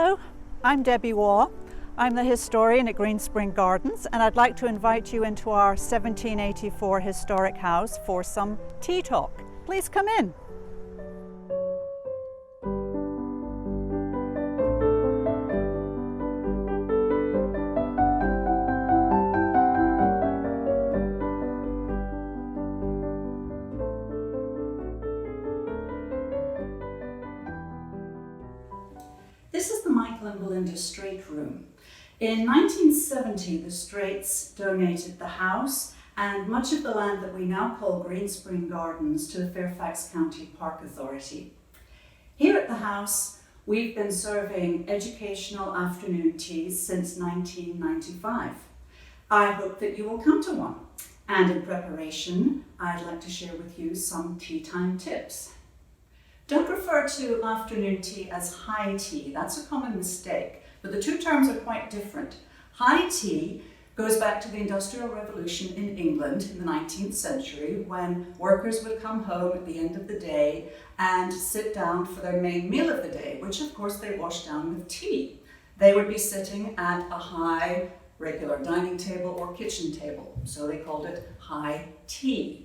Hello, I'm Debbie Waugh. I'm the historian at Greenspring Gardens, and I'd like to invite you into our 1784 historic house for some tea talk. Please come in. This is the Michael and Belinda Straight Room. In 1970, the Straights donated the house and much of the land that we now call Greenspring Gardens to the Fairfax County Park Authority. Here at the house, we've been serving educational afternoon teas since 1995. I hope that you will come to one. And in preparation, I'd like to share with you some tea time tips. Don't refer to afternoon tea as high tea. That's a common mistake, but the two terms are quite different. High tea goes back to the Industrial Revolution in England in the 19th century, when workers would come home at the end of the day and sit down for their main meal of the day, which of course they washed down with tea. They would be sitting at a high regular dining table or kitchen table, so they called it high tea.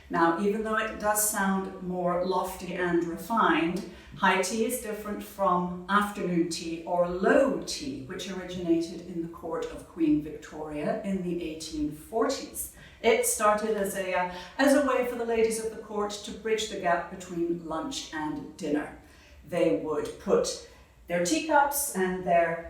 Now, even though it does sound more lofty and refined, high tea is different from afternoon tea or low tea, which originated in the court of Queen Victoria in the 1840s. It started as a way for the ladies of the court to bridge the gap between lunch and dinner. They would put their teacups and their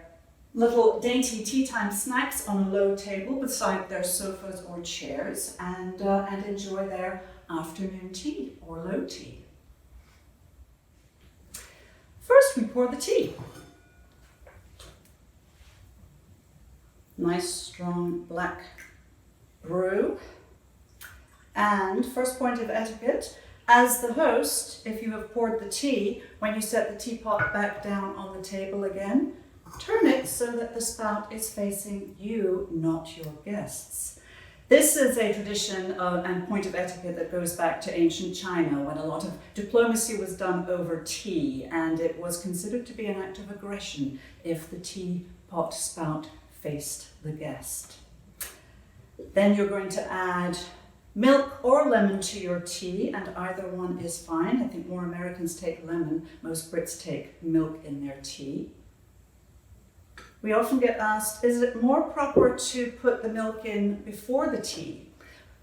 little dainty tea time snacks on a low table beside their sofas or chairs and enjoy their afternoon tea or low tea. First, we pour the tea. Nice strong black brew. And first point of etiquette, as the host, if you have poured the tea, when you set the teapot back down on the table again, turn it so that the spout is facing you, not your guests. This is a tradition and point of etiquette that goes back to ancient China, when a lot of diplomacy was done over tea, and it was considered to be an act of aggression if the teapot spout faced the guest. Then you're going to add milk or lemon to your tea, and either one is fine. I think more Americans take lemon, most Brits take milk in their tea. We often get asked, is it more proper to put the milk in before the tea?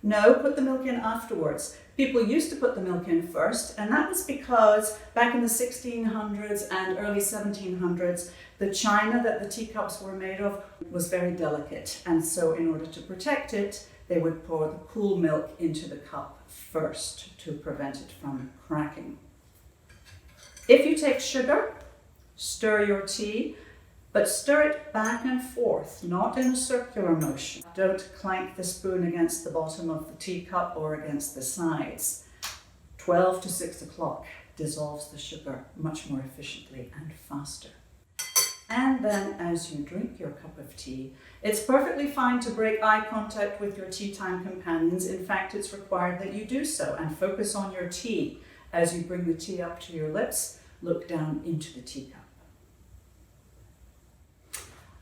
No, put the milk in afterwards. People used to put the milk in first, and that was because back in the 1600s and early 1700s, the china that the teacups were made of was very delicate. And so in order to protect it, they would pour the cool milk into the cup first to prevent it from cracking. If you take sugar, stir your tea, but stir it back and forth, not in a circular motion. Don't clank the spoon against the bottom of the teacup or against the sides. 12 to 6 o'clock dissolves the sugar much more efficiently and faster. And then as you drink your cup of tea, it's perfectly fine to break eye contact with your tea time companions. In fact, it's required that you do so and focus on your tea. As you bring the tea up to your lips, look down into the teacup.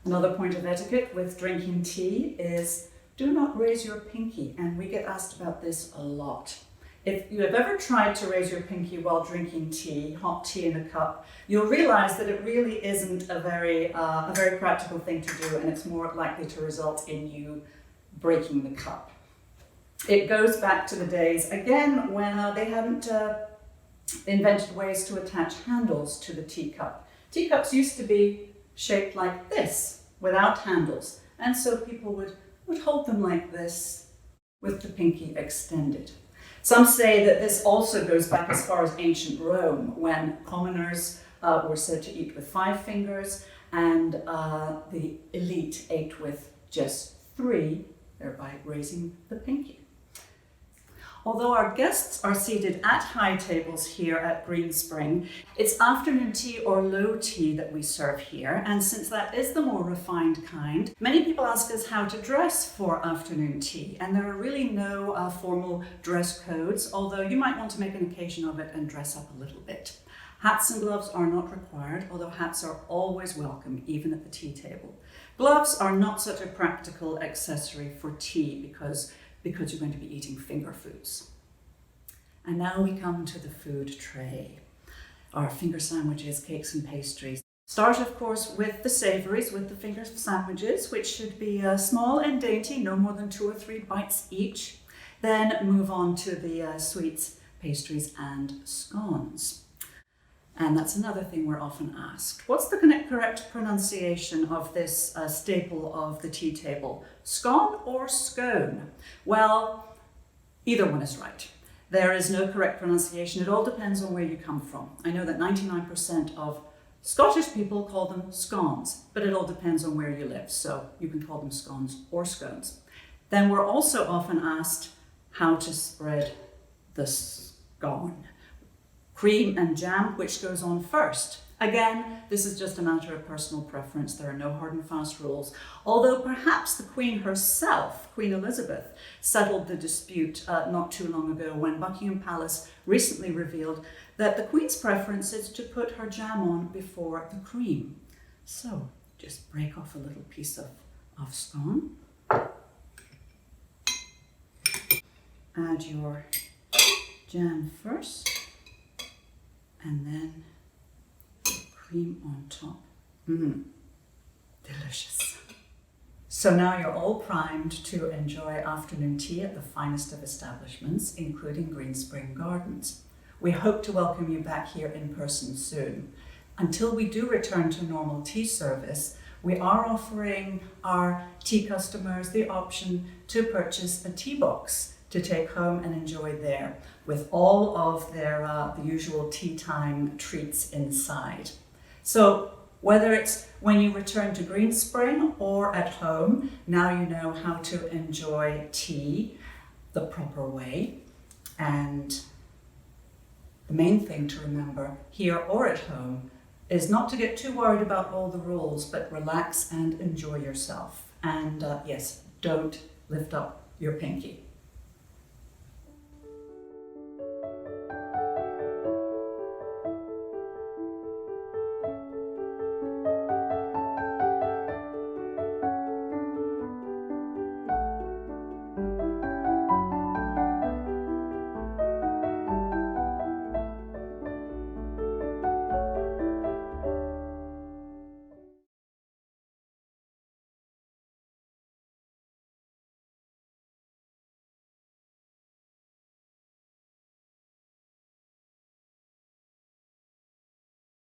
Another point of etiquette with drinking tea is do not raise your pinky, and we get asked about this a lot. If you have ever tried to raise your pinky while drinking tea, hot tea in a cup, you'll realize that it really isn't a very practical thing to do, and it's more likely to result in you breaking the cup. It goes back to the days, again, when they hadn't invented ways to attach handles to the teacup. Teacups used to be shaped like this, without handles, and so people would hold them like this with the pinky extended. Some say that this also goes back as far as ancient Rome, when commoners were said to eat with 5 fingers, and the elite ate with just 3, thereby raising the pinky. Although our guests are seated at high tables here at Greenspring, it's afternoon tea or low tea that we serve here, and since that is the more refined kind, many people ask us how to dress for afternoon tea, and there are really no formal dress codes, although you might want to make an occasion of it and dress up a little bit. Hats and gloves are not required, although hats are always welcome, even at the tea table. Gloves are not such a practical accessory for tea because you're going to be eating finger foods. And now we come to the food tray. Our finger sandwiches, cakes and pastries. Start, of course, with the savouries, with the finger sandwiches, which should be small and dainty, no more than 2 or 3 bites each. Then move on to the sweets, pastries and scones. And that's another thing we're often asked. What's the correct pronunciation of this staple of the tea table? Scone or scone? Well, either one is right. There is no correct pronunciation. It all depends on where you come from. I know that 99% of Scottish people call them scones, but it all depends on where you live. So you can call them scones or scones. Then we're also often asked how to spread the scone. Cream and jam, which goes on first? Again, this is just a matter of personal preference. There are no hard and fast rules. Although perhaps the Queen herself, Queen Elizabeth, settled the dispute not too long ago when Buckingham Palace recently revealed that the Queen's preference is to put her jam on before the cream. So just break off a little piece of scone. Add your jam first. And then cream on top. Delicious. So now you're all primed to enjoy afternoon tea at the finest of establishments, including Greenspring Gardens. We hope to welcome you back here in person soon. Until we do return to normal tea service, we are offering our tea customers the option to purchase a tea box to take home and enjoy there, with all of their the usual tea time treats inside. So whether it's when you return to Greenspring or at home, now you know how to enjoy tea the proper way. And the main thing to remember here or at home is not to get too worried about all the rules, but relax and enjoy yourself. And yes, don't lift up your pinky.